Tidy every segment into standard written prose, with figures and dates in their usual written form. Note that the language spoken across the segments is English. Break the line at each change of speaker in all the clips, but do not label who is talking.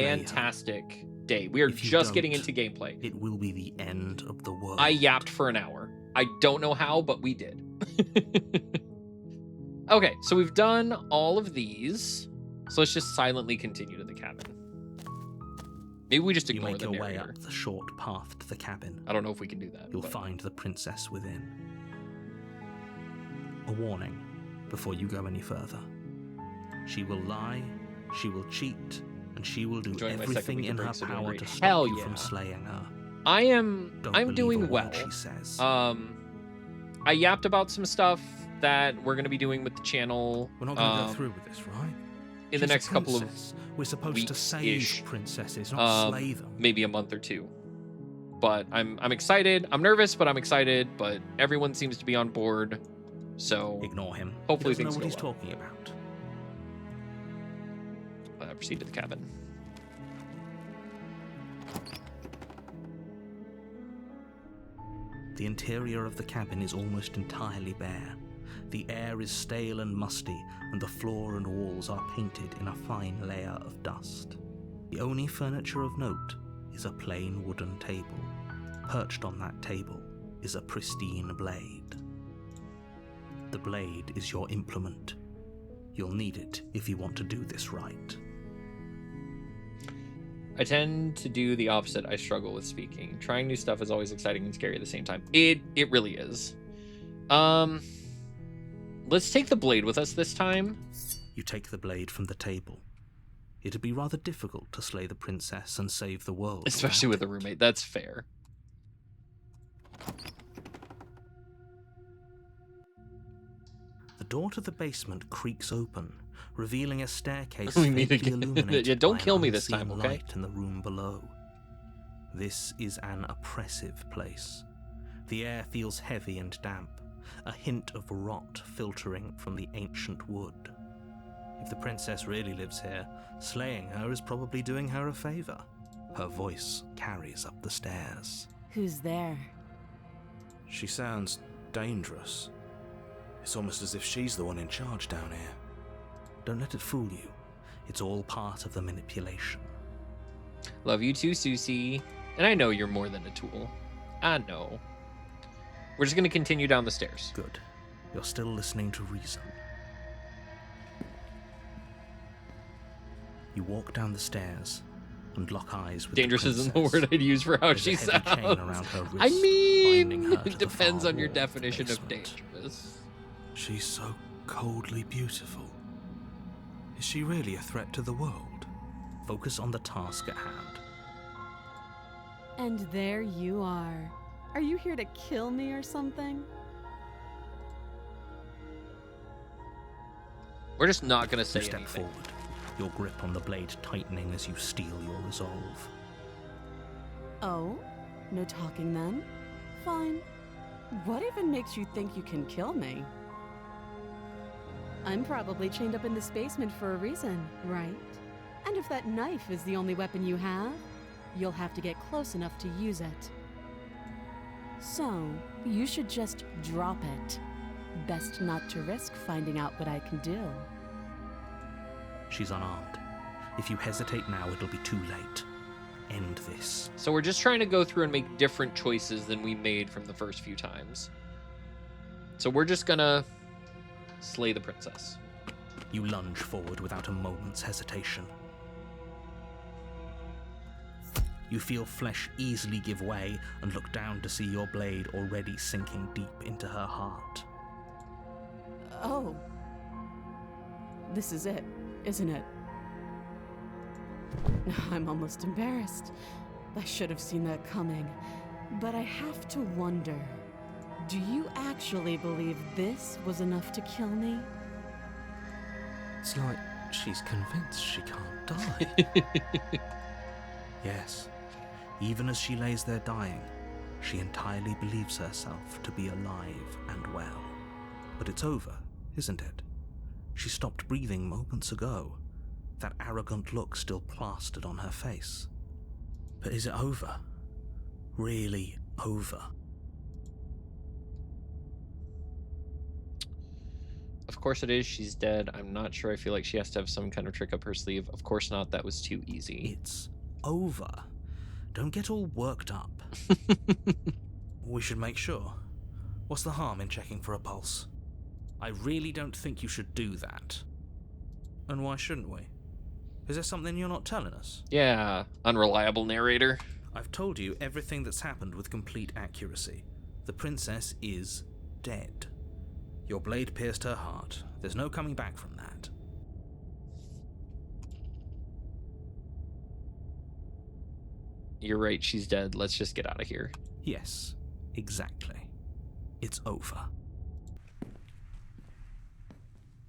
fantastic day. We are just getting into gameplay.
It will be the end of the world.
I yapped for an hour. I don't know how, but we did. Okay, so we've done all of these. So let's just silently continue to the cabin. Maybe we just ignore the narrator.
You make your way up the short path to the cabin.
I don't know if we can do that.
You'll find the princess within. A warning before you go any further. She will lie, she will cheat, and she will do everything in her power to stop you from slaying her.
I'm doing well.
She says.
I yapped about some stuff that we're going to be doing with the channel.
We're not going to go through with this, right?
In the next couple of
we're supposed to save princesses, not slay them.
Maybe a month or two. But I'm excited. I'm nervous, but I'm excited. But everyone seems to be on board. So
ignore him.
Hopefully
he doesn't
things
know
go
what he's talking about.
Proceed to the cabin.
The interior of the cabin is almost entirely bare. The air is stale and musty, and the floor and walls are painted in a fine layer of dust. The only furniture of note is a plain wooden table. Perched on that table is a pristine blade. The blade is your implement. You'll need it if you want to do this right.
I tend to do the opposite. I struggle with speaking. Trying new stuff is always exciting and scary at the same time. It really is. Let's take the blade with us this time.
You take the blade from the table. It'd be rather difficult to slay the princess and save the world.
Especially with a roommate. That's fair.
The door to the basement creaks open, revealing a staircase
We need to
faintly illuminated
yeah, don't
by
kill
an
me this
unseen
time, okay?
light in the room below. This is an oppressive place. The air feels heavy and damp, a hint of rot filtering from the ancient wood. If the princess really lives here, slaying her is probably doing her a favor. Her voice carries up the stairs.
Who's there?
She sounds dangerous. It's almost as if she's the one in charge down here.
Don't let it fool you. It's all part of the manipulation.
Love you too, Susie. And I know you're more than a tool. I know. We're just going to continue down the stairs.
Good. You're still listening to reason. You walk down the stairs and lock eyes with
Dangerous
the princess.
isn't the word I'd use for how
There's
she
a heavy chain
sounds.
around her wrist,
I
binding
mean,
her to
it
the
depends
far
on your
wall of the
definition of
basement.
dangerous.
She's so coldly beautiful. Is she really a threat to the world?
Focus on the task at hand.
And there you are. Are you here to kill me or something?
We're just not going to say
You step
anything.
forward, your grip on the blade tightening as you steel your resolve.
Oh? No talking then? Fine. What even makes you think you can kill me? I'm probably chained up in this basement for a reason, right? And if that knife is the only weapon you have, you'll have to get close enough to use it. So, you should just drop it. Best not to risk finding out what I can do.
She's unarmed. If you hesitate now, it'll be too late. End this.
So we're just trying to go through and make different choices than we made from the first few times. So we're just going to slay the princess.
You lunge forward without a moment's hesitation. You feel flesh easily give way and look down to see your blade already sinking deep into her heart.
Oh. This is it, isn't it? I'm almost embarrassed. I should have seen that coming. But I have to wonder, do you actually believe this was enough to kill me?
It's like she's convinced she can't die.
Yes, even as she lays there dying, she entirely believes herself to be alive and well. But it's over, isn't it? She stopped breathing moments ago, that arrogant look still plastered on her face. But is it over? Really over?
Of course it is. She's dead. I'm not sure. I feel like she has to have some kind of trick up her sleeve. Of course not. That was too easy.
It's over. Don't get all worked up. We should make sure. What's the harm in checking for a pulse? I really don't think you should do that. And why shouldn't we? Is there something you're not telling us?
Yeah, unreliable narrator.
I've told you everything that's happened with complete accuracy. The princess is dead. Your blade pierced her heart. There's no coming back from that.
You're right, she's dead. Let's just get out of here.
Yes, exactly. It's over.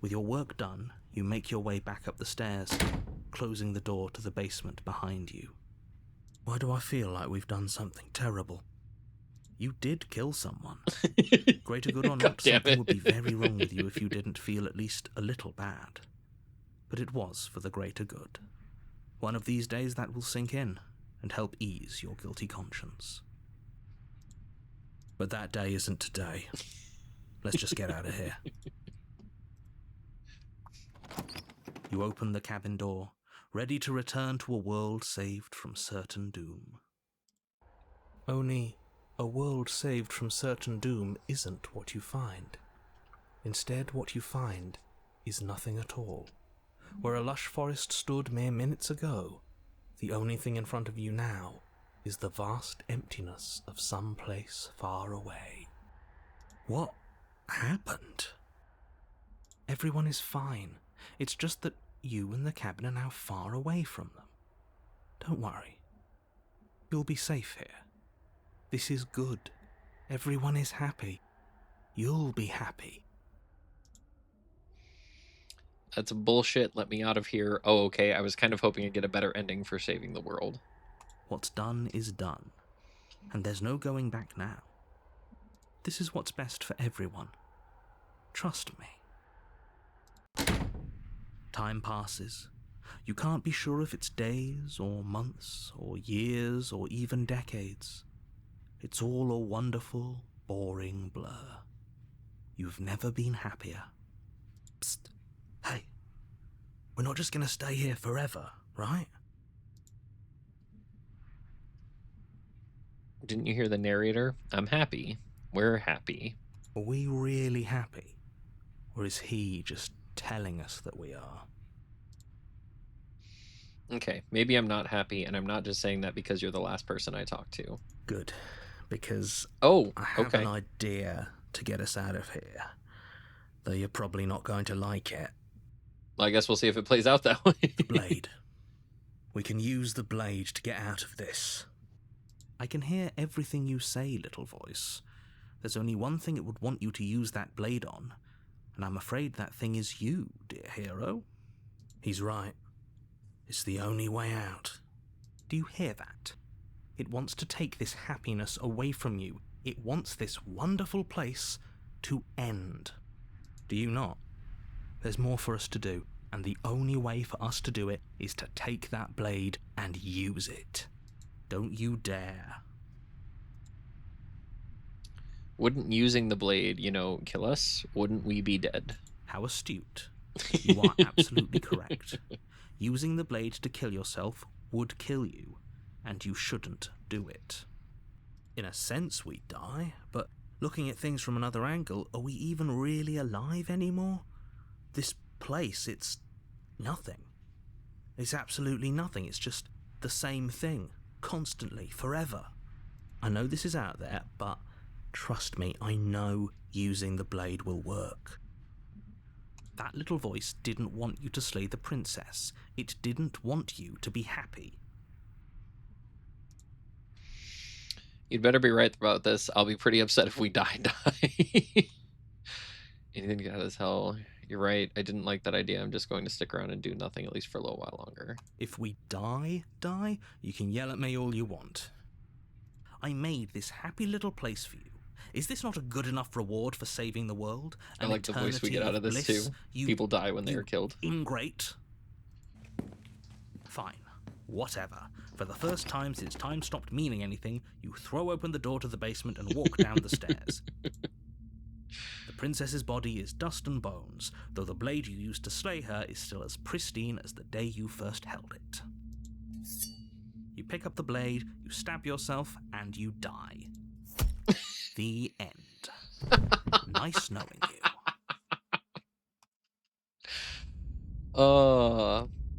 With your work done, you make your way back up the stairs, closing the door to the basement behind you. Why do I feel like we've done something terrible? You did kill someone. Greater good or
God
not,
damn
something
it.
would be very wrong with you if you didn't feel at least a little bad. But it was for the greater good. One of these days that will sink in and help ease your guilty conscience. But that day isn't today. Let's just get out of here. You open the cabin door, ready to return to a world saved from certain doom. Only a world saved from certain doom isn't what you find. Instead, what you find is nothing at all. Where a lush forest stood mere minutes ago, the only thing in front of you now is the vast emptiness of some place far away. What happened? Everyone is fine. It's just that you and the cabin are now far away from them. Don't worry. You'll be safe here. This is good. Everyone is happy. You'll be happy.
That's bullshit. Let me out of here. Oh, okay. I was kind of hoping to get a better ending for saving the world.
What's done is done, and there's no going back now. This is what's best for everyone. Trust me. Time passes. You can't be sure if it's days or months or years or even decades. It's all a wonderful, boring blur. You've never been happier. Psst. Hey. We're not just gonna stay here forever, right?
Didn't you hear the narrator? I'm happy. We're happy.
Are we really happy? Or is he just telling us that we are?
Okay, maybe I'm not happy, and I'm not just saying that because you're the last person I talked to.
Good, because
Oh,
I have
okay.
an idea to get us out of here. Though you're probably not going to like it.
Well, I guess we'll see if it plays out that way.
The blade. We can use the blade to get out of this. I can hear everything you say, little voice. There's only one thing it would want you to use that blade on, and I'm afraid that thing is you, dear hero. He's right. It's the only way out. Do you hear that? It wants to take this happiness away from you. It wants this wonderful place to end. Do you not? There's more for us to do, and the only way for us to do it is to take that blade and use it. Don't you dare.
Wouldn't using the blade, kill us? Wouldn't we be dead?
How astute. You are absolutely correct. Using the blade to kill yourself would kill you, and you shouldn't do it. In a sense, we die, but looking at things from another angle, are we even really alive anymore? This place, it's nothing. It's absolutely nothing. It's just the same thing, constantly, forever. I know this is out there, but trust me, I know using the blade will work. That little voice didn't want you to slay the princess. It didn't want you to be happy.
You'd better be right about this. I'll be pretty upset if we die. Anything to get out of this hell. You're right. I didn't like that idea. I'm just going to stick around and do nothing, at least for a little while longer.
If we die, you can yell at me all you want. I made this happy little place for you. Is this not a good enough reward for saving the world?
I like the voice we get out of this too. People die when they are killed.
Ingrate. Fine. Whatever. For the first time since time stopped meaning anything, you throw open the door to the basement and walk down the stairs. The princess's body is dust and bones, though the blade you used to slay her is still as pristine as the day you first held it. You pick up the blade, you stab yourself, and you die. The end. Nice knowing you.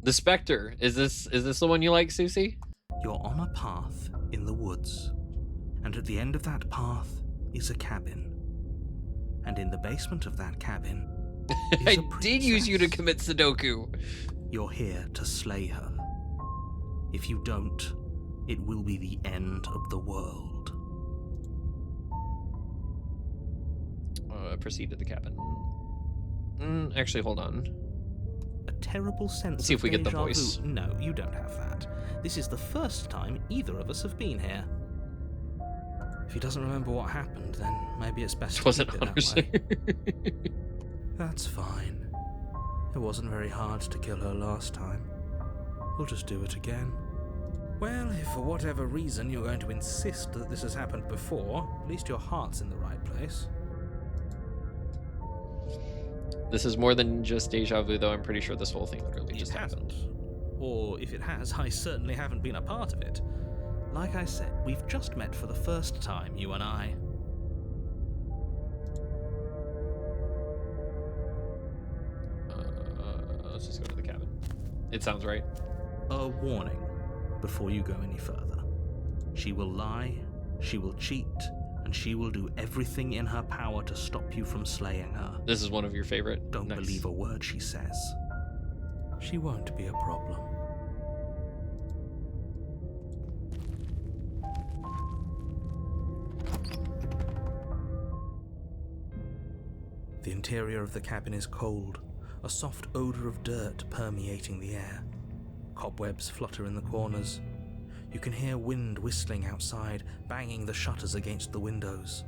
The Spectre. Is this the one you like, Susie?
You're on a path in the woods, and at the end of that path is a cabin. And in the basement of that cabin is
I
a
did use you to
princess.
commit Sudoku.
You're here to slay her. If you don't, it will be the end of the world.
Proceed to the cabin. Actually, hold on.
A terrible sense
See if
of
we get the
déjà vu.
voice.
No, you don't have that. This is the first time either of us have been here. If he doesn't remember what happened, then maybe it's best
It
to
wasn't
keep it
honors.
that way. That's fine. It wasn't very hard to kill her last time. We'll just do it again. Well, if for whatever reason you're going to insist that this has happened before, at least your heart's in the right place.
This is more than just deja vu, though. I'm pretty sure this whole thing literally
It
just happened.
hasn't. Or if it has, I certainly haven't been a part of it. Like I said, we've just met for the first time, you and I.
Let's just go to the cabin. It sounds right.
A warning before you go any further. She will lie, she will cheat, and she will do everything in her power to stop you from slaying her.
This is one of your favorite.
Don't
Nice.
believe a word she says. She won't be a problem. The interior of the cabin is cold, a soft odor of dirt permeating the air. Cobwebs flutter in the corners. You can hear wind whistling outside, banging the shutters against the windows.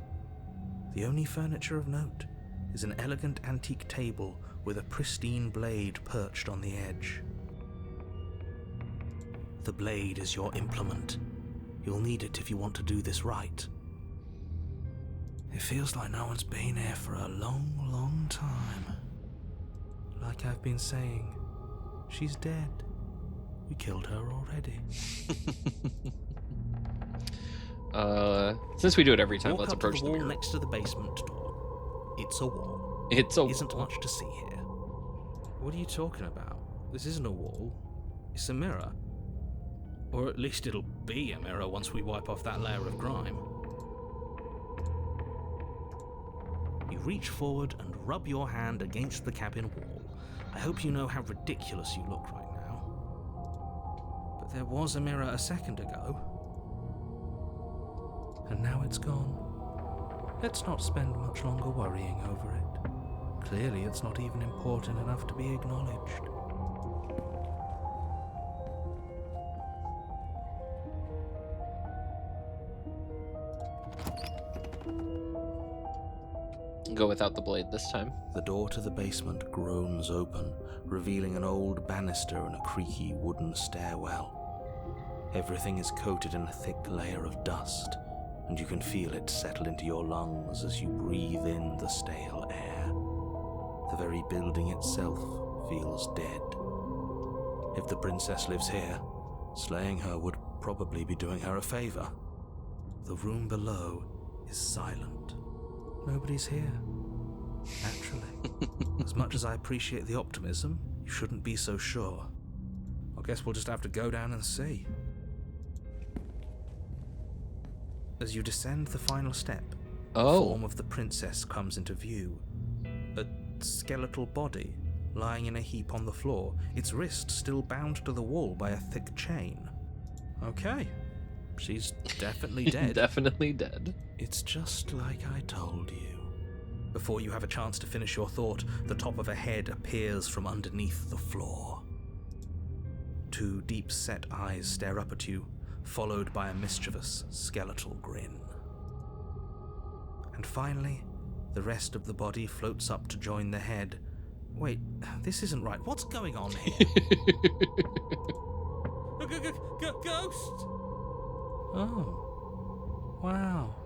The only furniture of note is an elegant antique table with a pristine blade perched on the edge. The blade is your implement. You'll need it if you want to do this right. It feels like no one's been here for a long, long time. Like I've been saying, she's dead. We killed her already.
Since we do it every time,
Walk
let's
up to
approach
the
the
wall
mirror.
next to the basement door. It's a wall.
It's a
Isn't much to see here. What are you talking about? This isn't a wall. It's a mirror. Or at least it'll be a mirror once we wipe off that layer of grime. You reach forward and rub your hand against the cabin wall. I hope you know how ridiculous you look right now. But there was a mirror a second ago. And now it's gone. Let's not spend much longer worrying over it. Clearly it's not even important enough to be acknowledged.
Go without the blade this time.
The door to the basement groans open, revealing an old banister and a creaky wooden stairwell. Everything is coated in a thick layer of dust, and you can feel it settle into your lungs as you breathe in the stale air. The very building itself feels dead. If the princess lives here, slaying her would probably be doing her a favor. The room below is silent. Nobody's here. Naturally. As much as I appreciate the optimism, you shouldn't be so sure. I guess we'll just have to go down and see. As you descend the final step, the form of the princess comes into view. A skeletal body lying in a heap on the floor, its wrist still bound to the wall by a thick chain. Okay, she's definitely dead.
Definitely dead.
It's just like I told you. Before you have a chance to finish your thought, the top of a head appears from underneath the floor. Two deep-set eyes stare up at you, followed by a mischievous skeletal grin. And finally, the rest of the body floats up to join the head. Wait, this isn't right. What's going on here? Ghost! Oh. Wow.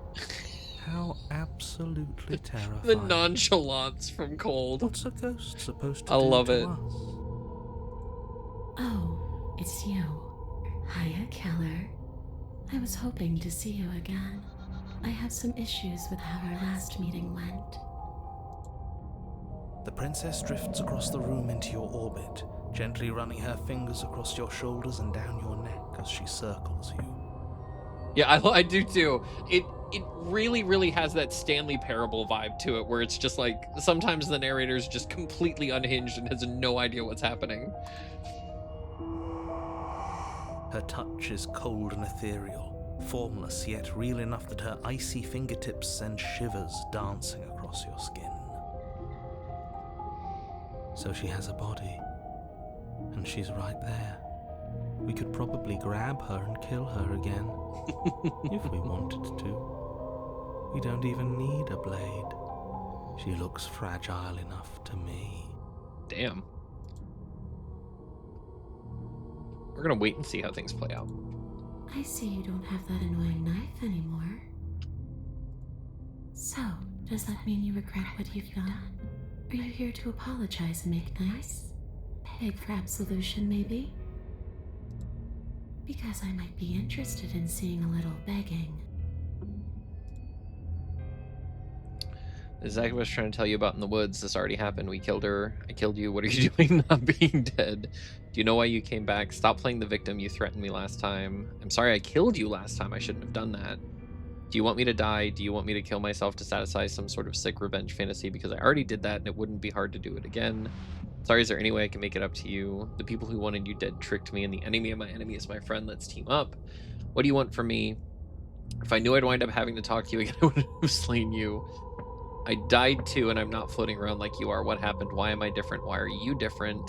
How absolutely terrifying.
The nonchalance from Cold.
What's a ghost supposed to
I
do
love
to
it.
us?
Oh, it's you. Hiya, Keller. I was hoping to see you again. I have some issues with how our last meeting went.
The princess drifts across the room into your orbit, gently running her fingers across your shoulders and down your neck as she circles you.
Yeah, I do too. It really, really has that Stanley Parable vibe to it, where it's just like sometimes the narrator's just completely unhinged and has no idea what's happening.
Her touch is cold and ethereal, formless yet real enough that her icy fingertips send shivers dancing across your skin. So she has a body, and she's right there. We could probably grab her and kill her again, if we wanted to. We don't even need a blade. She looks fragile enough to me.
Damn. We're gonna wait and see how things play out.
I see you don't have that annoying knife anymore. So, does that mean you regret what you've done? Are you here to apologize and make nice? Beg for absolution, maybe? Because I might be interested in seeing a little begging.
Zach was trying to tell you about in the woods. This already happened. We killed her. I killed you. What are you doing not being dead? Do you know why you came back? Stop playing the victim. You threatened me last time. I'm sorry I killed you last time. I shouldn't have done that. Do you want me to die? Do you want me to kill myself to satisfy some sort of sick revenge fantasy? Because I already did that and it wouldn't be hard to do it again. Sorry, is there any way I can make it up to you? The people who wanted you dead tricked me, and the enemy of my enemy is my friend. Let's team up. What do you want from me? If I knew I'd wind up having to talk to you again, I would have slain you. I died too, and I'm not floating around like you are. What happened? Why am I different? Why are you different?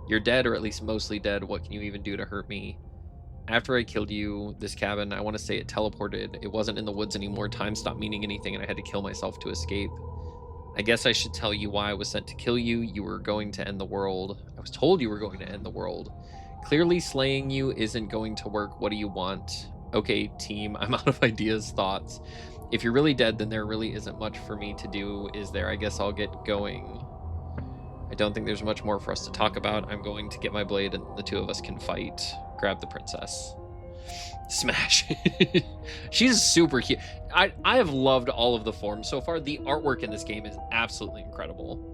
You're dead, or at least mostly dead. What can you even do to hurt me? After I killed you, this cabin, I want to say it teleported. It wasn't in the woods anymore. Time stopped meaning anything, and I had to kill myself to escape. I guess I should tell you why I was sent to kill you. You were going to end the world. I was told you were going to end the world. Clearly slaying you isn't going to work. What do you want? Okay, team, I'm out of ideas, thoughts. If you're really dead, then there really isn't much for me to do, is there? I guess I'll get going. I don't think there's much more for us to talk about. I'm going to get my blade and the two of us can fight. Grab the princess. Smash. She's super cute. I have loved all of the forms so far. The artwork in this game is absolutely incredible.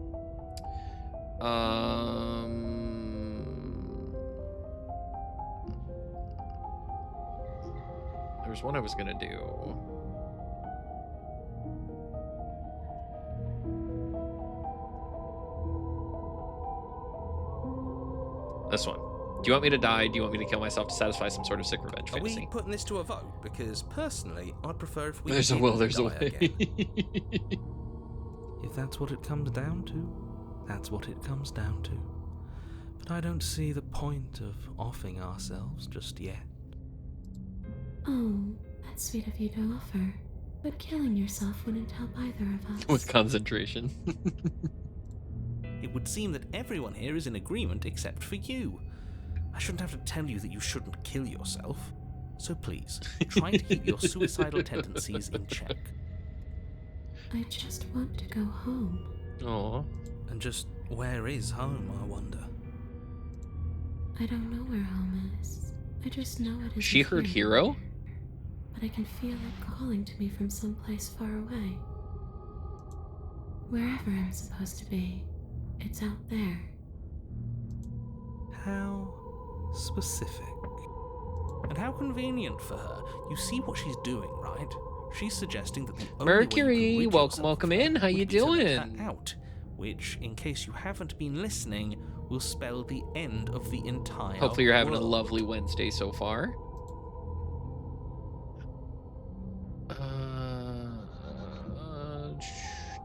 There's one I was gonna do. This one. Do you want me to die? Do you want me to kill myself to satisfy some sort of sick revenge
Are
fantasy?
we putting this to a vote? Because personally, I'd prefer if we
There's a
didn't
will, there's a
die
way.
again. If that's what it comes down to, that's what it comes down to. But I don't see the point of offing ourselves just yet.
Oh, that's sweet of you to offer. But killing yourself wouldn't help either of us.
With concentration.
It would seem that everyone here is in agreement except for you. I shouldn't have to tell you that you shouldn't kill yourself. So please, try to keep your suicidal tendencies in check.
I just want to go home.
Aw.
And just where is home, I wonder?
I don't know where home is. I just know it is.
She heard Hero?
But I can feel it calling to me from someplace far away. Wherever I'm supposed to be, it's out there.
How specific. And how convenient for her. You see what she's doing, right? She's suggesting that the only way you
Mercury,
can rid
welcome,
yourself
welcome
of her
in. How you
would be to let her
doing?
out, which, in case you haven't been listening, will spell the end of the entire
Hopefully you're having a
world.
lovely Wednesday so far.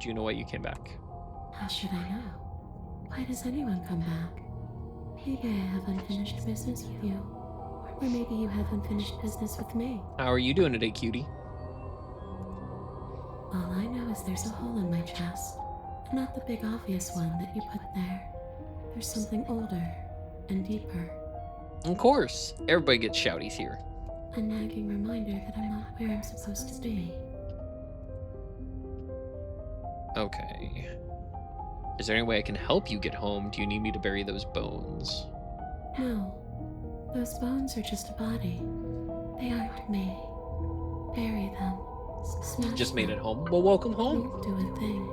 Do you know why you came back?
How should I know? Why does anyone come back? Maybe I have unfinished business with you. Or maybe you have unfinished business with me.
How are you doing today, cutie?
All I know is there's a hole in my chest. Not the big obvious one that you put there. There's something older and deeper.
Of course. Everybody gets shouties here.
A nagging reminder that I'm not where I'm supposed to be.
Okay. Is there any way I can help you get home? Do you need me to bury those bones?
No. Those bones are just a body. They aren't me. Bury them. Smash
Just made it
them.
home. Well, welcome home.
Won't do a thing.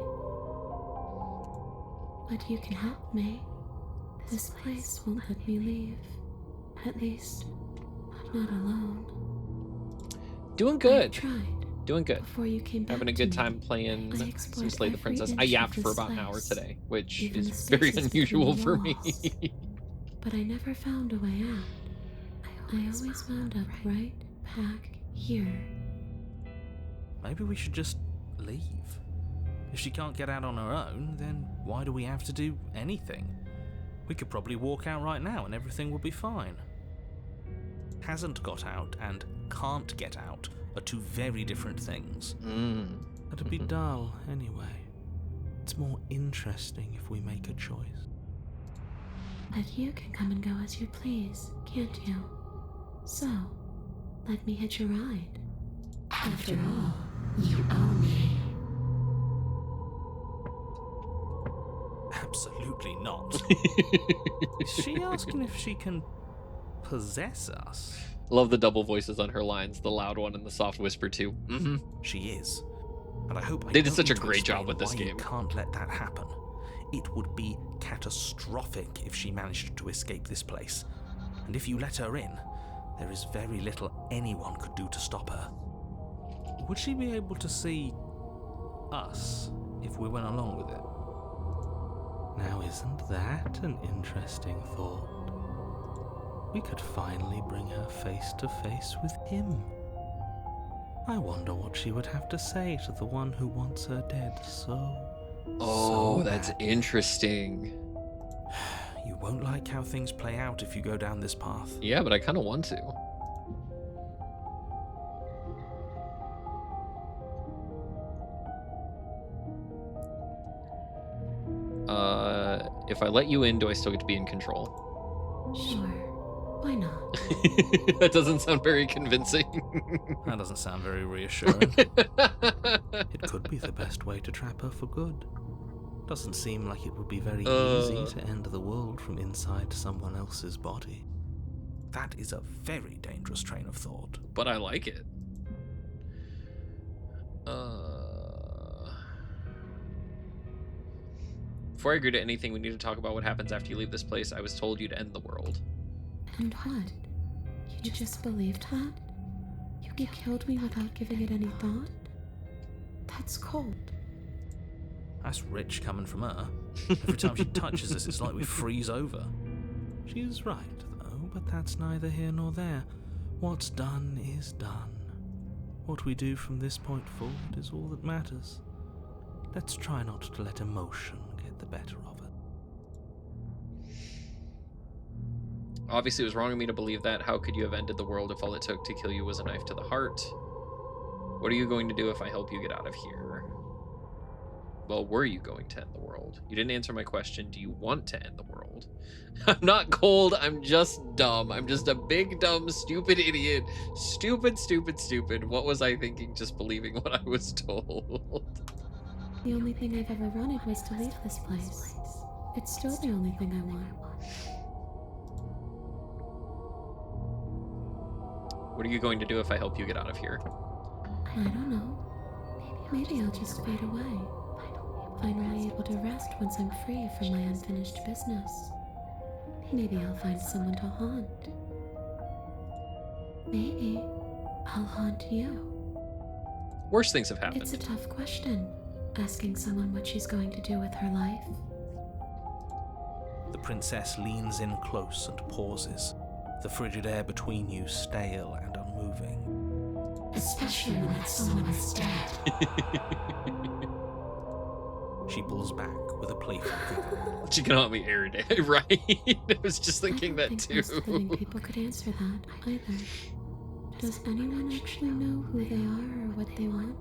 But you can help me. This place won't let me leave. At least, not alone.
Doing
I
good.
tried.
Doing good.
Before you came back
Having a
to
good
me,
time playing
I
some
explored
Slay the
every
Princess. I
inch of
yapped for
this
about an hour
place,
today, which
even
is
the
very
spaces between
unusual
the
for me.
walls. But I never found a way out. I always wound up right back here.
Maybe we should just leave. If she can't get out on her own, then why do we have to do anything? We could probably walk out right now and everything will be fine. Hasn't got out and can't get out are two very different things. It'd be dull anyway. It's more interesting if we make a choice.
But you can come and go as you please, can't you? So, let me hitch a ride. After all, you own me.
Absolutely not. Is she asking if she can possess us?
Love the double voices on her lines, the loud one and the soft whisper too.
She is. And I hope
They did
don't
such a
need to
great job
explain
with this
why you
game.
can't let that happen. It would be catastrophic if she managed to escape this place. And if you let her in, there is very little anyone could do to stop her. Would she be able to see us if we went along with it? Now, isn't that an interesting thought? We could finally bring her face to face with him. I wonder what she would have to say to the one who wants her dead so
That's
badly.
interesting.
You won't like how things play out if you go down this path.
Yeah, but I kind of want to. If I let you in, do I still get to be in control?
Sure, why not?
That doesn't sound very convincing.
That doesn't sound very reassuring. It could be the best way to trap her for good. Doesn't seem like it would be very easy to end the world from inside someone else's body. That is a very dangerous train of thought.
But I like it. Before I agree to anything, we need to talk about what happens after you leave this place. I was told you'd end the world.
And what? You just believed that? You killed me without giving it any thought? That's cold.
That's rich coming from her. Every time she touches us, it's like we freeze over. She is right, though, but that's neither here nor there. What's done is done. What we do from this point forward is all that matters. Let's try not to let emotion get the better of it.
Obviously, it was wrong of me to believe that. How could you have ended the world if all it took to kill you was a knife to the heart? What are you going to do if I help you get out of here? Well, were you going to end the world? You didn't answer my question. Do you want to end the world? I'm not cold. I'm just dumb. I'm just a big, dumb, stupid idiot. Stupid, stupid, stupid. What was I thinking just believing what I was told?
The only thing I've ever wanted was to leave this place. It's still the only thing I want.
What are you going to do if I help you get out of here?
I don't know. Maybe I'll just fade away. Finally able to rest once I'm free from my unfinished business. Maybe I'll find someone to haunt. Maybe I'll haunt you.
Worse things have happened.
It's a tough question, asking someone what she's going to do with her life.
The princess leans in close and pauses, the frigid air between you stale and unmoving.
Especially when that someone is dead.
She pulls back with a playful giggle.
She can haunt me every day, right? I was just thinking
I
that
don't
too.
think most living people could answer that either. Does anyone actually know who they are or what they want?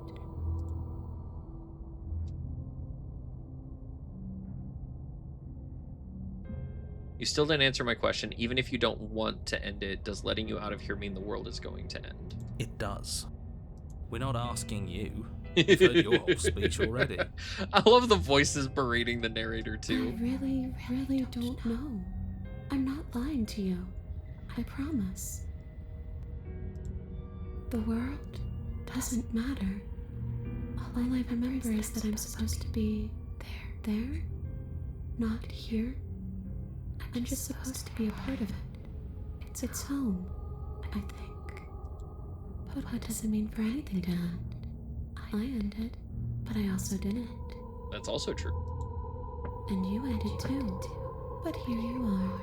You still didn't answer my question. Even if you don't want to end it, does letting you out of here mean the world is going to end?
It does. We're not asking you, You've heard your whole speech already.
I love the voices berating the narrator
I
too.
really don't know. I'm not lying to you. I promise. The world doesn't matter. All I remember is that I'm supposed to be there, not here. I'm just supposed to be a part of it. It's home, I think. But what does it mean for anything to end? I ended, but I also didn't.
That's also true.
And you ended too. But here you are.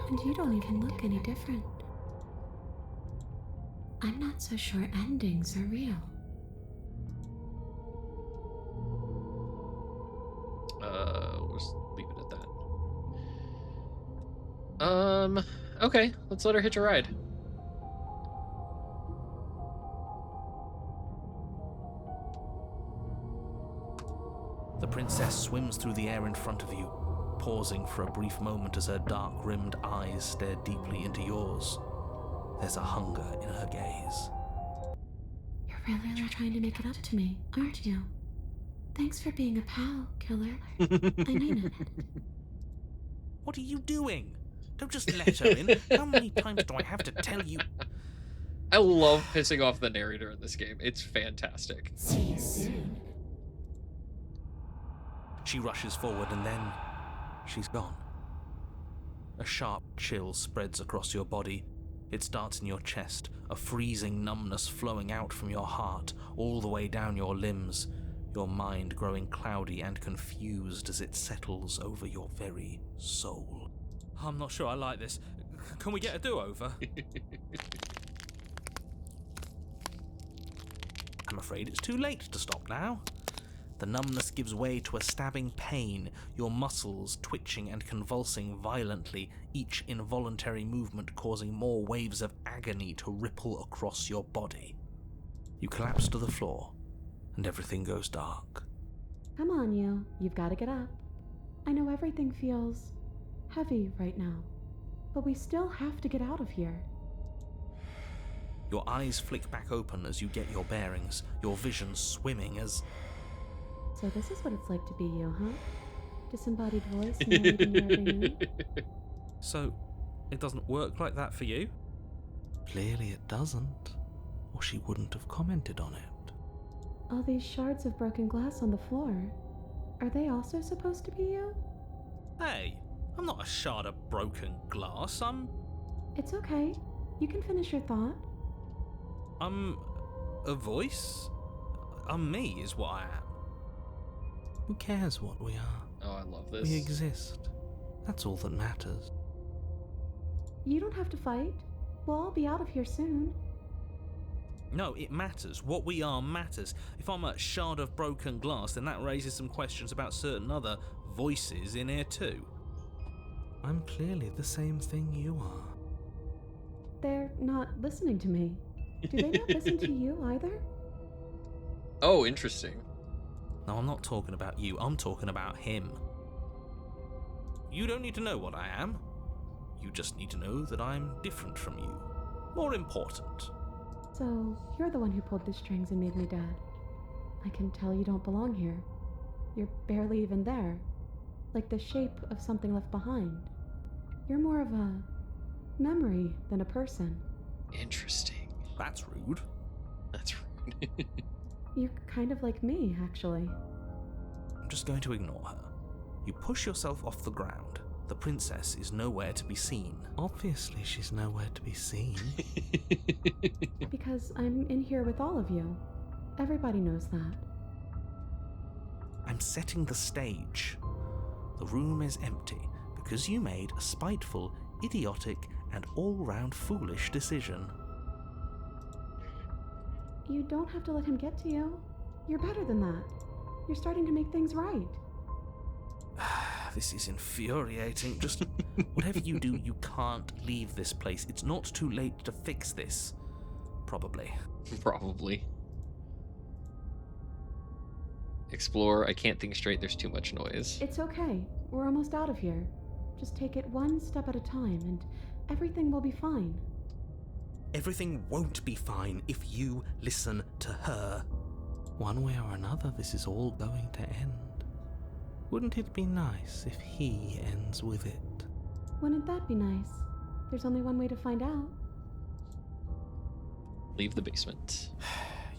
And you don't even look any different. I'm not so sure endings are real.
We'll just leave it at that. Okay, let's let her hitch a ride.
The princess swims through the air in front of you, pausing for a brief moment as her dark-rimmed eyes stare deeply into yours. There's a hunger in her gaze.
You're really trying to make it up to me, aren't you? Thanks for being a pal, killer. I mean it.
What are you doing? Don't just let her in. How many times do I have to tell you?
I love pissing off the narrator in this game. It's fantastic.
See you soon.
She rushes forward and then she's gone. A sharp chill spreads across your body. It starts in your chest, a freezing numbness flowing out from your heart all the way down your limbs, your mind growing cloudy and confused as it settles over your very soul. I'm not sure I like this. Can we get a do-over? I'm afraid it's too late to stop now. The numbness gives way to a stabbing pain, your muscles twitching and convulsing violently, each involuntary movement causing more waves of agony to ripple across your body. You collapse to the floor, and everything goes dark.
Come on, you. You've got to get up. I know everything feels heavy right now, but we still have to get out of here.
Your eyes flick back open as you get your bearings, your vision swimming as...
So this is what it's like to be you, huh? Disembodied voice narrating your every move?
So, it doesn't work like that for you? Clearly it doesn't, or she wouldn't have commented on it.
All these shards of broken glass on the floor, are they also supposed to be you?
Hey, I'm not a shard of broken glass,
It's okay. You can finish your thought.
I'm a voice? I'm me is what I am. Who cares what we are?
Oh, I love this.
We exist. That's all that matters.
You don't have to fight. We'll all be out of here soon.
No, it matters. What we are matters. If I'm a shard of broken glass, then that raises some questions about certain other voices in here too. I'm clearly the same thing you are.
They're not listening to me. Do they not listen to you either?
Oh, interesting.
No, I'm not talking about you. I'm talking about him. You don't need to know what I am. You just need to know that I'm different from you. More important.
So, you're the one who pulled the strings and made me dead. I can tell you don't belong here. You're barely even there. Like the shape of something left behind. You're more of a memory than a person.
Interesting.
That's rude.
That's rude.
You're kind of like me, actually.
I'm just going to ignore her. You push yourself off the ground. The princess is nowhere to be seen. Obviously, she's nowhere to be seen.
Because I'm in here with all of you. Everybody knows that.
I'm setting the stage. The room is empty because you made a spiteful, idiotic, and all-round foolish decision.
You don't have to let him get to you. You're better than that. You're starting to make things right.
This is infuriating. Just whatever you do, you can't leave this place. It's not too late to fix this. Probably.
Probably. Explore. I can't think straight. There's too much noise.
It's okay. We're almost out of here. Just take it one step at a time and everything will be fine.
Everything won't be fine if you listen to her.
One way or another, this is all going to end. Wouldn't it be nice if he ends with it?
Wouldn't that be nice? There's only one way to find out.
Leave the basement.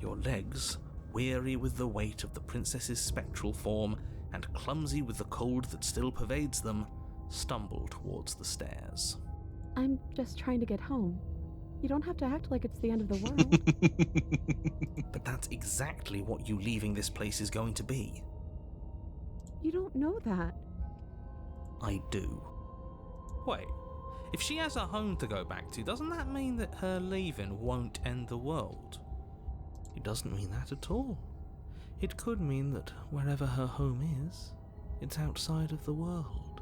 Your legs, weary with the weight of the princess's spectral form and clumsy with the cold that still pervades them, stumble towards the stairs.
I'm just trying to get home. You don't have to act like it's the end of the world.
But that's exactly what you leaving this place is going to be.
You don't know that.
I do. Wait, if she has a home to go back to, doesn't that mean that her leaving won't end the world?
It doesn't mean that at all. It could mean that wherever her home is, it's outside of the world.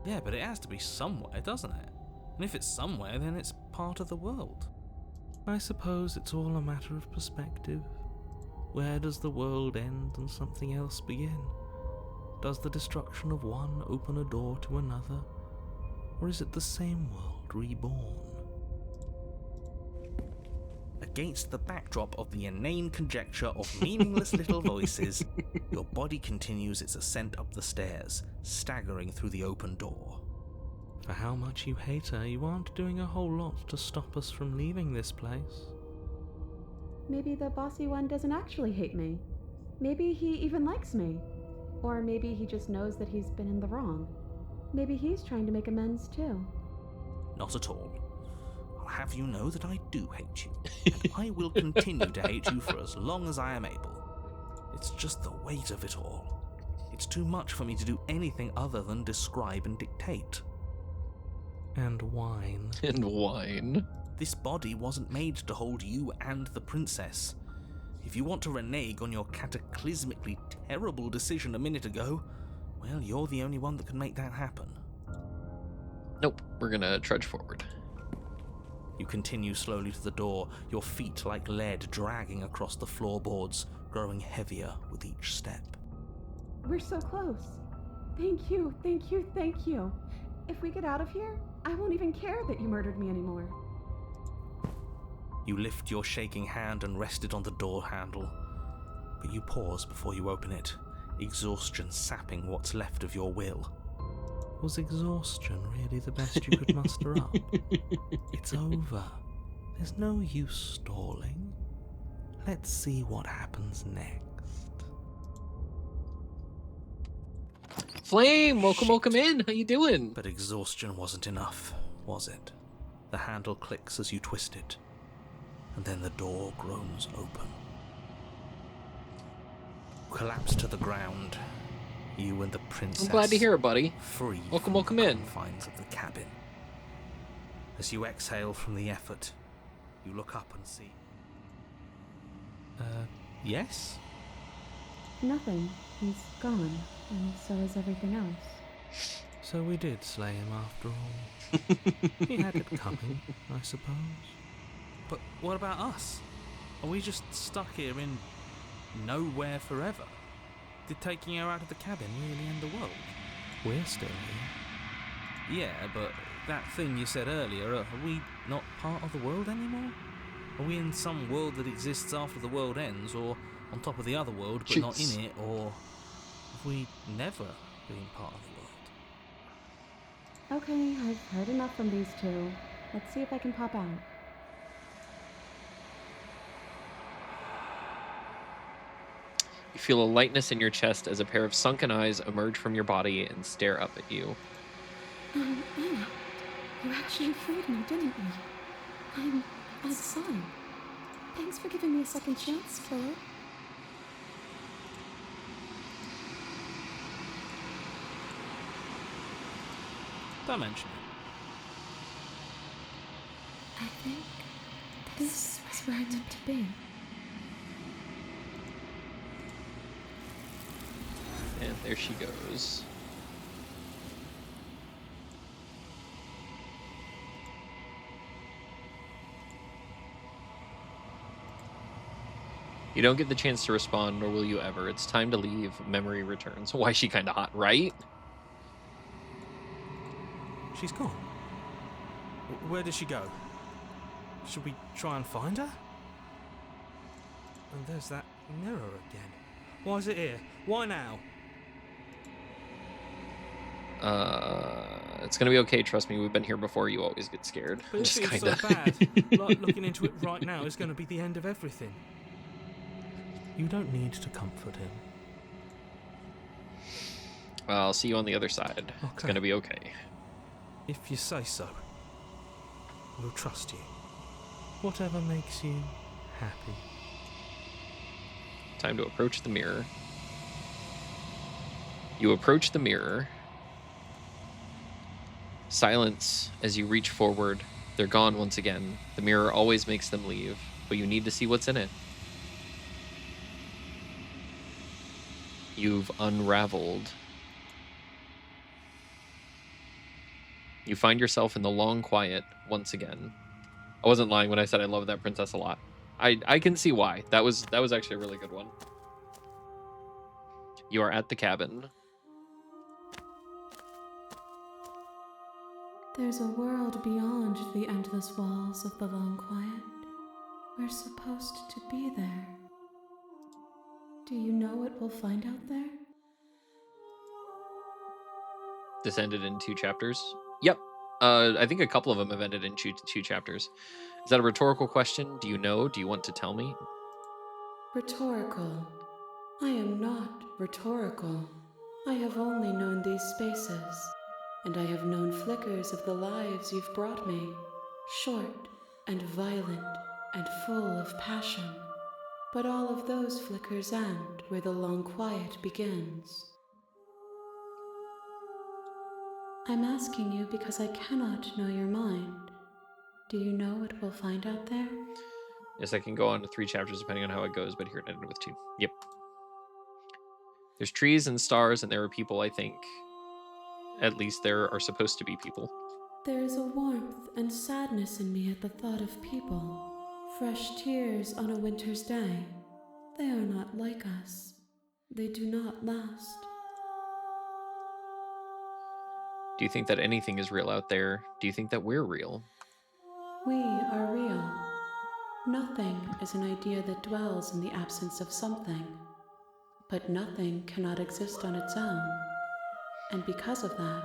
Yeah, but it has to be somewhere, doesn't it? And if it's somewhere, then it's part of the world.
I suppose it's all a matter of perspective. Where does the world end and something else begin? Does the destruction of one open a door to another? Or is it the same world reborn?
Against the backdrop of the inane conjecture of meaningless little voices, your body continues its ascent up the stairs, staggering through the open door.
For how much you hate her, you aren't doing a whole lot to stop us from leaving this place.
Maybe the bossy one doesn't actually hate me. Maybe he even likes me. Or maybe he just knows that he's been in the wrong. Maybe he's trying to make amends too.
Not at all. I'll have you know that I do hate you, and I will continue to hate you for as long as I am able. It's just the weight of it all. It's too much for me to do anything other than describe and dictate.
And whine.
And wine.
This body wasn't made to hold you and the princess. If you want to renege on your cataclysmically terrible decision a minute ago, well, you're the only one that can make that happen.
Nope, we're gonna trudge forward.
You continue slowly to the door, your feet like lead dragging across the floorboards, growing heavier with each step.
We're so close. Thank you, thank you, thank you. If we get out of here, I won't even care that you murdered me anymore.
You lift your shaking hand and rest it on the door handle, but you pause before you open it, exhaustion sapping what's left of your will.
Was exhaustion really the best you could muster up? It's over. There's no use stalling. Let's see what happens next.
Flame, welcome in. How you doing?
But exhaustion wasn't enough, was it? The handle clicks as you twist it, and then the door groans open. Collapse to the ground. You and the princess.
I'm glad to hear it, buddy.
Free
Welcome
from the
in.
confines of the cabin. As you exhale from the effort, you look up and see. Yes?
Nothing. He's gone, and so is everything else.
So we did slay him after all. He had it coming, I suppose.
But what about us? Are we just stuck here in nowhere forever? Did taking her out of the cabin really end the world?
We're still here.
Yeah, but that thing you said earlier, are we not part of the world anymore? Are we in some world that exists after the world ends, or on top of the other world but not in it, or have we never been part of the world?
Okay, I've heard enough from these two. Let's see if I can pop out.
You feel a lightness in your chest as a pair of sunken eyes emerge from your body and stare up at you.
Anna, you actually freed me, didn't you? I'm sorry. Thanks for giving me a second chance, killer.
Don't mention it.
I think this is where I'm meant to be.
And there she goes. You don't get the chance to respond, nor will you ever. It's time to leave. Memory returns. Why is she kind of hot, right?
She's gone. Where did she go? Should we try and find her? And there's that Mirror again. Why is it here? Why now?
It's gonna be okay, trust me, we've been here before, you always get scared.
But it
Just
feels
kinda.
so bad. Like looking into it right now is going to be the end of everything. You don't need to comfort him.
I'll see you on the other side. It's
Okay.
gonna be okay.
If you say so, we'll trust you. Whatever makes you happy.
Time to approach the mirror. You approach the mirror. Silence as you reach forward. They're gone once again. The mirror always makes them leave, but you need to see what's in it. You've unraveled. You find yourself in the long quiet once again. I wasn't lying when I said I love that princess a lot. I can see why. That was actually a really good one. You are at the cabin.
There's a world beyond the endless walls of the long quiet. We're supposed to be there. Do you know what we'll find out there?
This ended in 2 chapters. Yep. I think a couple of them have ended in two chapters. Is that a rhetorical question? Do you know? Do you want to tell me?
Rhetorical. I am not rhetorical. I have only known these spaces, and I have known flickers of the lives you've brought me, short and violent and full of passion. But all of those flickers end where the long quiet begins. I'm asking you because I cannot know your mind. Do you know what we'll find out there?
Yes, I can go on to 3 chapters depending on how it goes, but here it ended with 2. Yep. There's trees and stars, and there are people, I think. At least there are supposed to be people.
There is a warmth and sadness in me at the thought of people. Fresh tears on a winter's day. They are not like us. They do not last.
Do you think that anything is real out there? Do you think that we're real?
We are real. Nothing is an idea that dwells in the absence of something. But nothing cannot exist on its own. And because of that,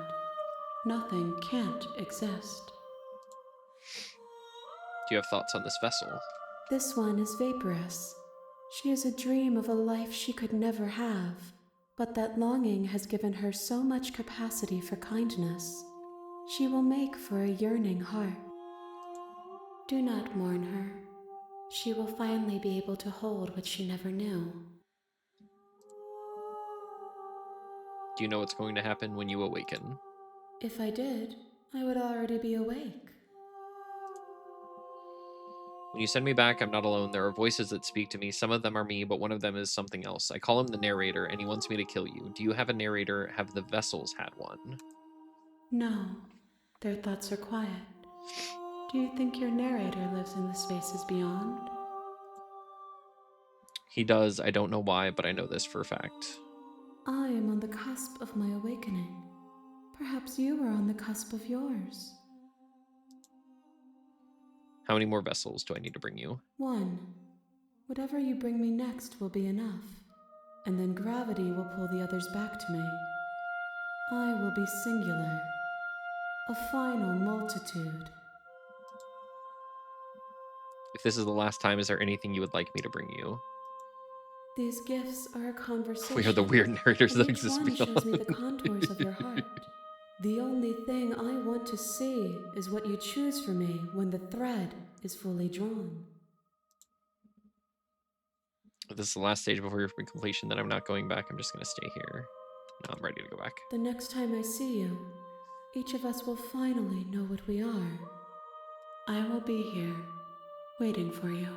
nothing can't exist.
Do you have thoughts on this vessel?
This one is vaporous. She is a dream of a life she could never have, but that longing has given her so much capacity for kindness. She will make for a yearning heart. Do not mourn her. She will finally be able to hold what she never knew.
Do you know what's going to happen when you awaken?
If I did, I would already be awake.
When you send me back, I'm not alone. There are voices that speak to me. Some of them are me, but one of them is something else. I call him the narrator, and he wants me to kill you. Do you have a narrator? Have the vessels had one?
No, their thoughts are quiet. Do you think your narrator lives in the spaces beyond?
He does. I don't know why, but I know this for a fact.
I am on the cusp of my awakening. Perhaps you are on the cusp of yours.
How many more vessels do I need to bring you?
1. Whatever you bring me next will be enough, and then gravity will pull the others back to me. I will be singular, a final multitude.
If this is the last time, is there anything you would like me to bring you?
These gifts are a conversation.
We are the weird narrators that
Each
exist
one shows me the
beyond.
contours of your heart. The only thing I want to see is what you choose for me when the thread is fully drawn.
If this is the last stage before your completion, then I'm not going back. I'm just going to stay here. No, I'm ready to go back.
The next time I see you, each of us will finally know what we are. I will be here, waiting for you.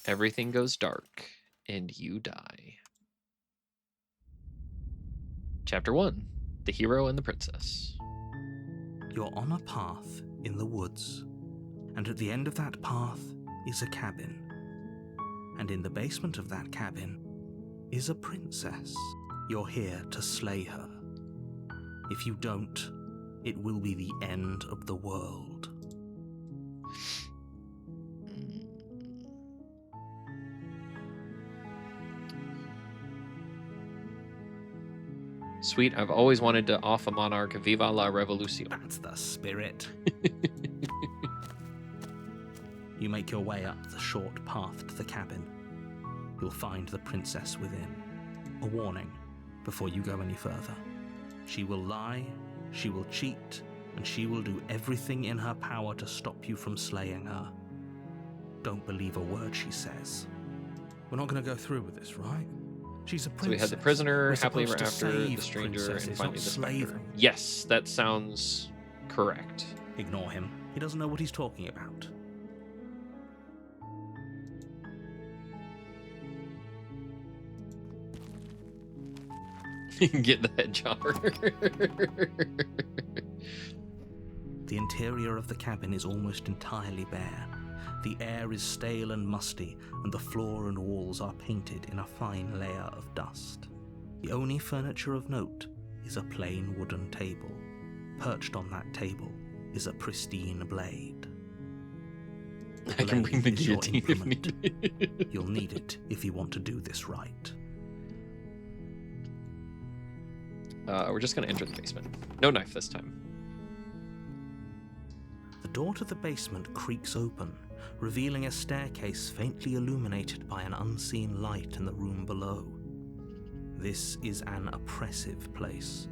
Everything goes dark, and you die. Chapter 1. The Hero and the Princess.
You're on a path in the woods, and at the end of that path is a cabin. And in the basement of that cabin is a princess. You're here to slay her. If you don't, it will be the end of the world.
Sweet, I've always wanted to off a monarch. Viva la revolution.
That's the spirit. You make your way up the short path to the cabin. You'll find the princess within. A warning before you go any further. She will lie, she will cheat, and she will do everything in her power to stop you from slaying her. Don't believe a word she says.
We're not going to go through with this, right? She's a princess.
So we had the prisoner,
We're
happily ever
supposed to
after, the
save
stranger, and
princesses,
finally
not
the
slay
spectre.
them.
Yes, that sounds correct.
Ignore him. He doesn't know what he's talking about.
Get the head chopper.
The interior of the cabin is almost entirely bare. The air is stale and musty, and the floor and walls are painted in a fine layer of dust. The only furniture of note is a plain wooden table. Perched on that table is a pristine blade.
I can bring the
Blade is your
guillotine if
implement.
needed.
You'll need it if you want to do this right.
We're just gonna enter the basement. No knife this time.
The door to the basement creaks open, revealing a staircase faintly illuminated by an unseen light in the room below. This is an oppressive place.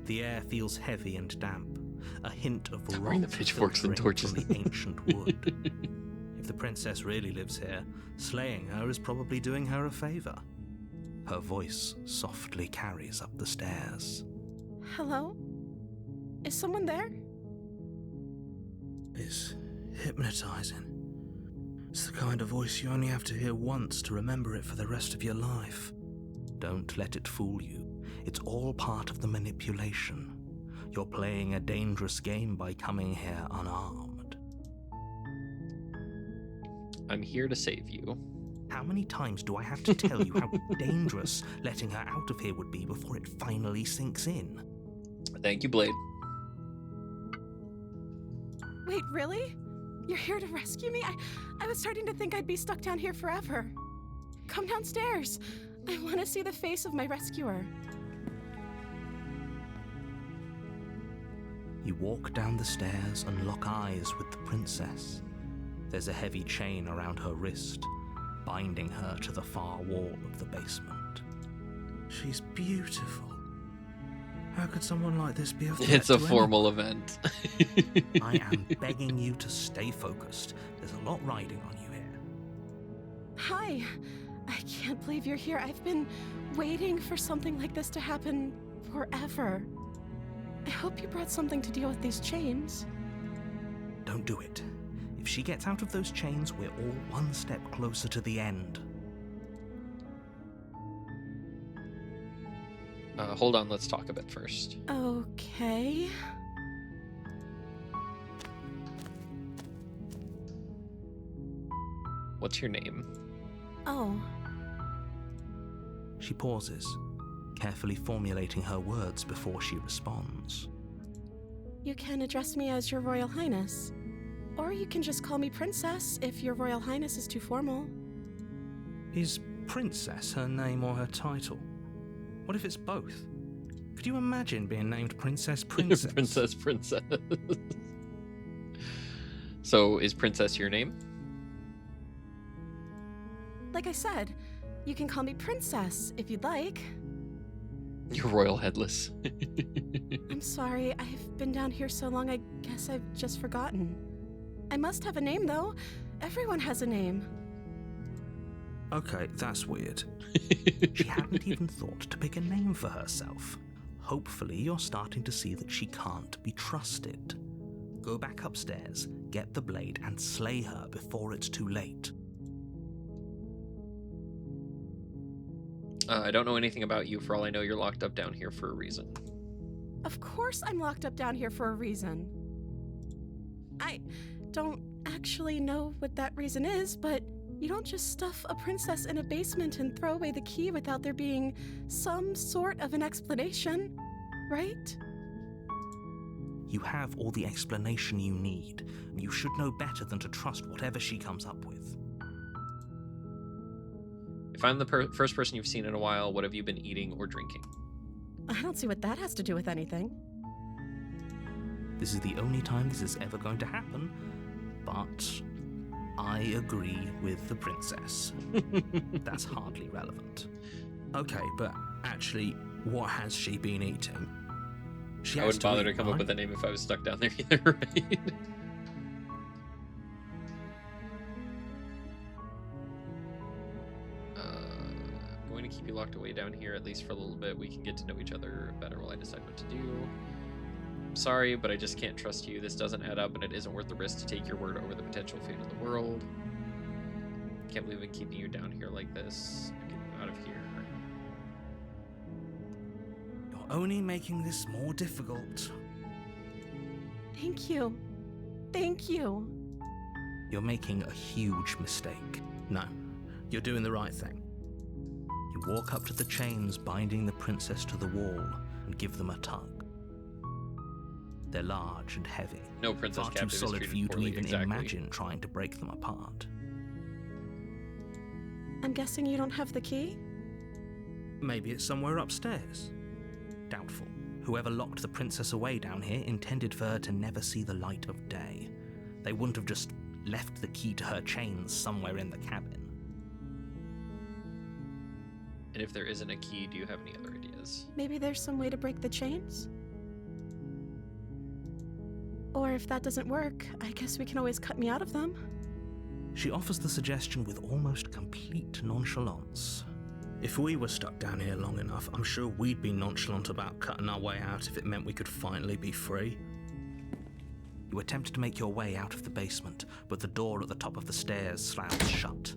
The air feels heavy and damp, a hint of
I'm wearing the
rot
pitchforks and
filtering
torches.
from the ancient wood. If the princess really lives here, slaying her is probably doing her a favor. Her voice softly carries up the stairs.
Hello? Is someone there?
It's hypnotizing. It's the kind of voice you only have to hear once to remember it for the rest of your life. Don't let it fool you. It's all part of the manipulation. You're playing a dangerous game by coming here unarmed.
I'm here to save you.
How many times do I have to tell you how dangerous letting her out of here would be before it finally sinks in?
Thank you, Blade.
Wait, really? You're here to rescue me? I was starting to think I'd be stuck down here forever. Come downstairs. I want to see the face of my rescuer.
You walk down the stairs and lock eyes with the princess. There's a heavy chain around her wrist, binding her to the far wall of the basement. She's beautiful. How could someone like this be a threat
It's a
to
formal event.
I am begging you to stay focused. There's a lot riding on you here.
Hi. I can't believe you're here. I've been waiting for something like this to happen forever. I hope you brought something to deal with these chains.
Don't do it. If she gets out of those chains, we're all one step closer to the end.
Hold on, let's talk a bit first.
Okay.
What's your name?
Oh,
She pauses, carefully formulating her words before she responds.
you can address me as Your Royal Highness. Or you can just call me Princess if Your Royal Highness is too formal.
Is Princess her name or her title? What if it's both? Could you imagine being named Princess?
Princess. So, is Princess your name?
Like I said, you can call me Princess if you'd like.
You're royal headless.
I'm sorry, I've been down here so long, I guess I've just forgotten. I must have a name, though. Everyone has a name.
Okay, that's weird. She hadn't even thought to pick a name for herself. Hopefully you're starting to see that she can't be trusted. Go back upstairs, get the blade, and slay her before it's too late.
I don't know anything about you. For all I know, you're locked up down here for a reason.
Of course I'm locked up down here for a reason. I don't actually know what that reason is, but you don't just stuff a princess in a basement and throw away the key without there being some sort of an explanation, right?
You have all the explanation you need, and you should know better than to trust whatever she comes up with.
If I'm the first person you've seen in a while, what have you been eating or drinking?
I don't see what that has to do with anything.
This is the only time this is ever going to happen, but I agree with the princess. That's hardly relevant. Okay, but actually, what has she been eating? She
I
has
wouldn't bother
eat,
to come up
right?
with a name if I was stuck down there either, right? I'm going to keep you locked away down here, at least for a little bit. We can get to know each other better while I decide what to do. I'm sorry, but I just can't trust you. This doesn't add up, and it isn't worth the risk to take your word over the potential fate of the world. Can't believe I'm keeping you down here like this. I'm getting you out of here.
You're only making this more difficult.
Thank you. Thank you.
You're making a huge mistake. No, you're doing the right thing. You walk up to the chains binding the princess to the wall and give them a tug. They're large and heavy,
No princess
far too
captive is
solid
treated
for you to
poorly,
even
exactly.
imagine trying to break them apart.
I'm guessing you don't have the key?
Maybe it's somewhere upstairs. Doubtful. Whoever locked the princess away down here intended for her to never see the light of day. They wouldn't have just left the key to her chains somewhere in the cabin.
And if there isn't a key, do you have any other ideas?
Maybe there's some way to break the chains? Or if that doesn't work, I guess we can always cut me out of them.
She offers the suggestion with almost complete nonchalance. If we were stuck down here long enough, I'm sure we'd be nonchalant about cutting our way out if it meant we could finally be free. You attempt to make your way out of the basement, but the door at the top of the stairs slams shut.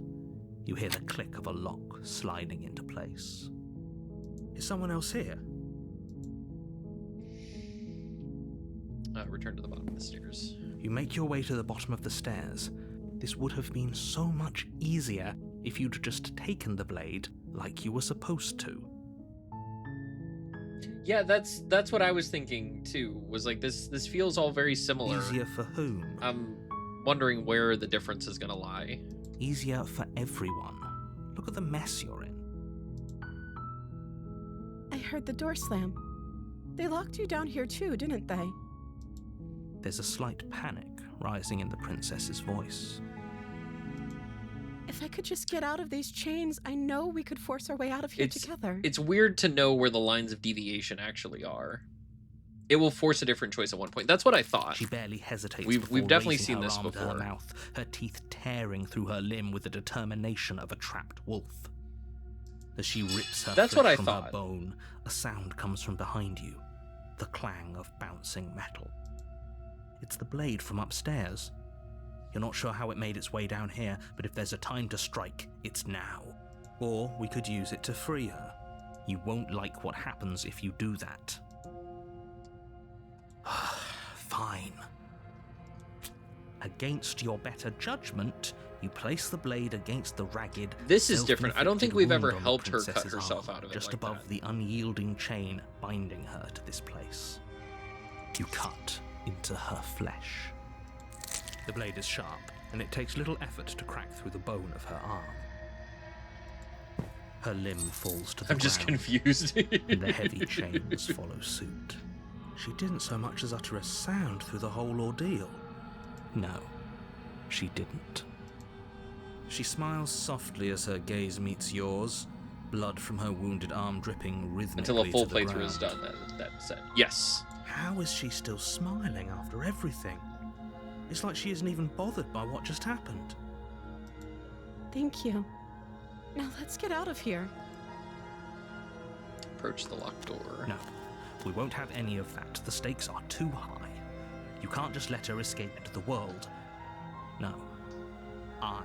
You hear the click of a lock sliding into place. Is someone else here?
Return to the bottom of the stairs.
You make your way to the bottom of the stairs. This would have been so much easier if you'd just taken the blade like you were supposed to.
Yeah, that's what I was thinking too. Was like this feels all very similar.
Easier for whom?
I'm wondering where the difference is gonna lie.
Easier for everyone. Look at the mess you're in.
I heard the door slam. They locked you down here too, didn't they?
There's a slight panic rising in the princess's voice.
If I could just get out of these chains, I know we could force our way out of here together.
It's weird to know where the lines of deviation actually are. It will force a different choice at one point. That's what I thought.
She barely hesitates.
We've
before
definitely
raising
seen
her
this
arm to her
before.
mouth, her teeth tearing through her limb with the determination of a trapped wolf. As she rips her
That's
flesh
what I
from
thought.
her bone, a sound comes from behind you, the clang of bouncing metal. It's the blade from upstairs. You're not sure how it made its way down here, but if there's a time to strike, it's now. Or we could use it to free her. You won't like what happens if you do that. Fine. Against your better judgment, you place the blade against the ragged.
This is different. I don't think we've ever
self-inflicted wound
helped
on
her
the
cut
princess's
herself
arm,
out of it
just
like
above
that.
the unyielding chain binding her to this place. You cut into her flesh. The blade is sharp, and it takes little effort to crack through the bone of her arm. Her limb falls to the
I'm just
ground,
confused.
and the heavy chains follow suit. She didn't so much as utter a sound through the whole ordeal. No, she didn't. She smiles softly as her gaze meets yours, blood from her wounded arm dripping rhythmically
Until a full
to the
playthrough is
ground.
done, that said. Yes.
How is she still smiling after everything? It's like she isn't even bothered by what just happened.
Thank you. Now let's get out of here.
Approach the locked door.
No, we won't have any of that. The stakes are too high. You can't just let her escape into the world. No, I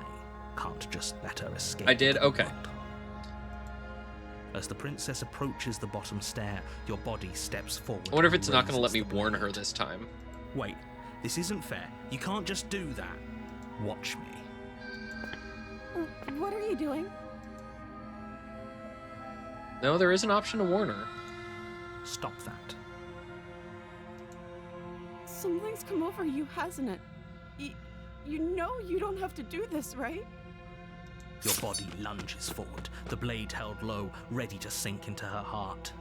can't just let her escape.
I did?
into the
Okay.
world. As the princess approaches the bottom stair, your body steps forward.
I wonder if
and
it's not going to let
raises
me
the
warn her
blade.
this time.
Wait, this isn't fair. You can't just do that. Watch me.
What are you doing?
No, there is an option to warn her.
Stop that.
Something's come over you, hasn't it? You know you don't have to do this, right?
Your body lunges forward, the blade held low, ready to sink into her heart.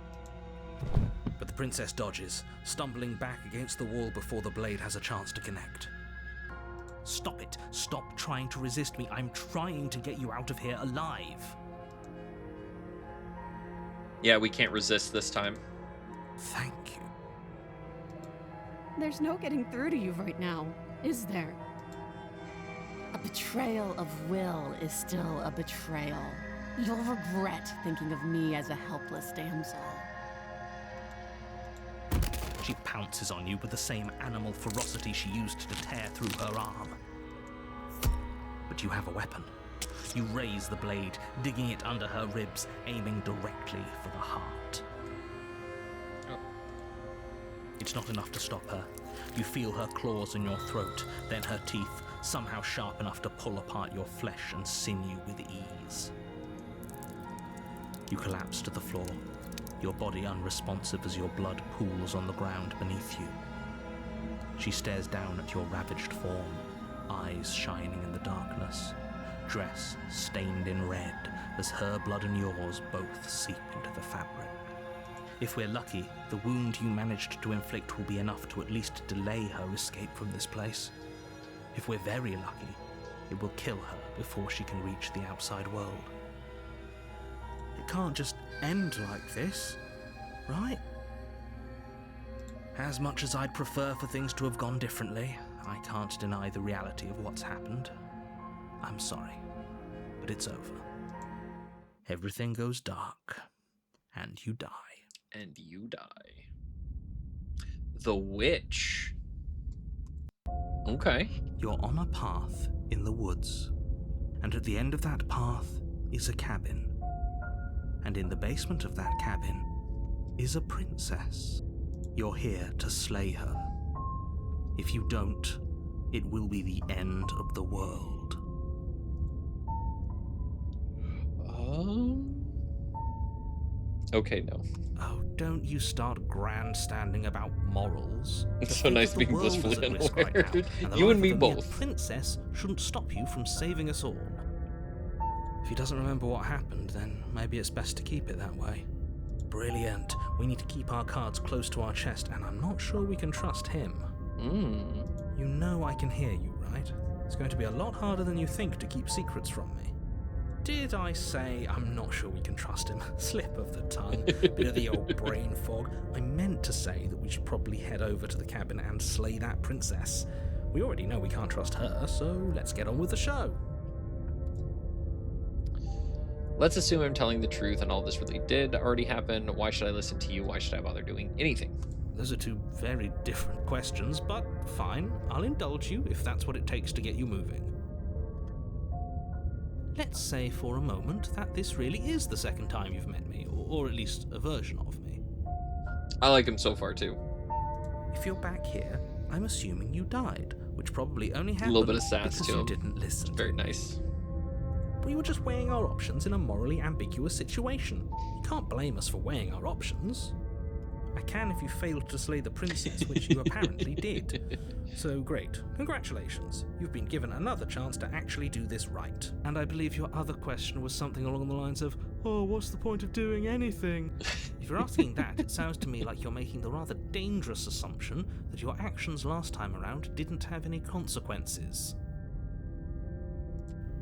But the princess dodges, stumbling back against the wall before the blade has a chance to connect. Stop it. Stop trying to resist me. I'm trying to get you out of here alive.
Yeah, we can't resist this time.
Thank you.
There's no getting through to you right now, is there? A betrayal of will is still a betrayal. You'll regret thinking of me as a helpless damsel.
She pounces on you with the same animal ferocity she used to tear through her arm. But you have a weapon. You raise the blade, digging it under her ribs, aiming directly for the heart.
Oh.
It's not enough to stop her. You feel her claws in your throat, then her teeth, somehow sharp enough to pull apart your flesh and sinew with ease. You collapse to the floor, your body unresponsive as your blood pools on the ground beneath you. She stares down at your ravaged form, eyes shining in the darkness, dress stained in red as her blood and yours both seep into the fabric. If we're lucky, the wound you managed to inflict will be enough to at least delay her escape from this place. If we're very lucky, it will kill her before she can reach the outside world. It can't just end like this, right? As much as I'd prefer for things to have gone differently, I can't deny the reality of what's happened. I'm sorry, but it's over. Everything goes dark, and you die.
And you die. The witch. Okay.
You're on a path in the woods, and at the end of that path is a cabin. And in the basement of that cabin is a princess. You're here to slay her. If you don't, it will be the end of the world.
Okay, no.
Oh, don't you start grandstanding about morals.
It's
The
so
fate
nice
of the
being
world is
blissfully
at risk right now,
unaware.
and the
You and
life
me
of a mere
both.
princess shouldn't stop you from saving us all. If he doesn't remember what happened, then maybe it's best to keep it that way. Brilliant. We need to keep our cards close to our chest, and I'm not sure we can trust him. You know I can hear you, right? It's going to be a lot harder than you think to keep secrets from me. Did I say I'm not sure we can trust him? Slip of the tongue, bit of the old brain fog. I meant to say that we should probably head over to the cabin and slay that princess. We already know we can't trust her, so let's get on with the show.
Let's assume I'm telling the truth and all this really did already happen. Why should I listen to you? Why should I bother doing anything?
Those are two very different questions, but fine. I'll indulge you if that's what it takes to get you moving. Let's say for a moment that this really is the second time you've met me, or at least a version of me.
I like him so far, too.
If you're back here, I'm assuming you died, which probably only happened
little bit of sass
because
to
you
him.
didn't listen.
Very nice.
We were just weighing our options in a morally ambiguous situation. You can't blame us for weighing our options. I can if you failed to slay the princess, which you apparently did. So great. Congratulations. You've been given another chance to actually do this right. And I believe your other question was something along the lines of, oh, what's the point of doing anything? If you're asking that, it sounds to me like you're making the rather dangerous assumption that your actions last time around didn't have any consequences.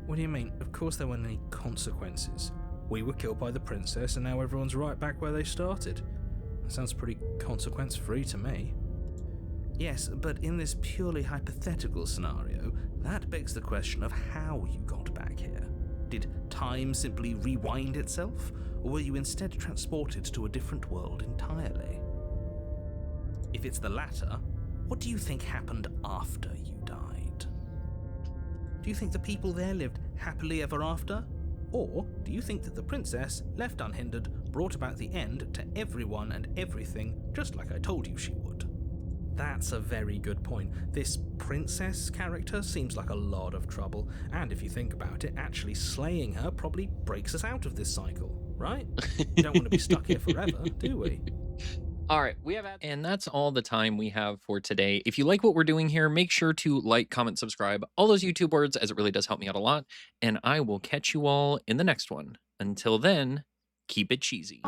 What do you mean? Of course there weren't any consequences. We were killed by the princess and now everyone's right back where they started. That sounds pretty consequence-free to me. Yes, but in this purely hypothetical scenario, that begs the question of how you got back here. Did time simply rewind itself, or were you instead transported to a different world entirely? If it's the latter, what do you think happened after you died? Do you think the people there lived happily ever after? Or do you think that the princess, left unhindered, brought about the end to everyone and everything, just like I told you she would? That's a very good point. This princess character seems like a lot of trouble, and if you think about it, actually slaying her probably breaks us out of this cycle, right? We don't want to be stuck here forever, do we?
All right, and that's all the time we have for today. If you like what we're doing here, make sure to like, comment, subscribe, all those YouTube words, as it really does help me out a lot. And I will catch you all in the next one. Until then, keep it cheesy.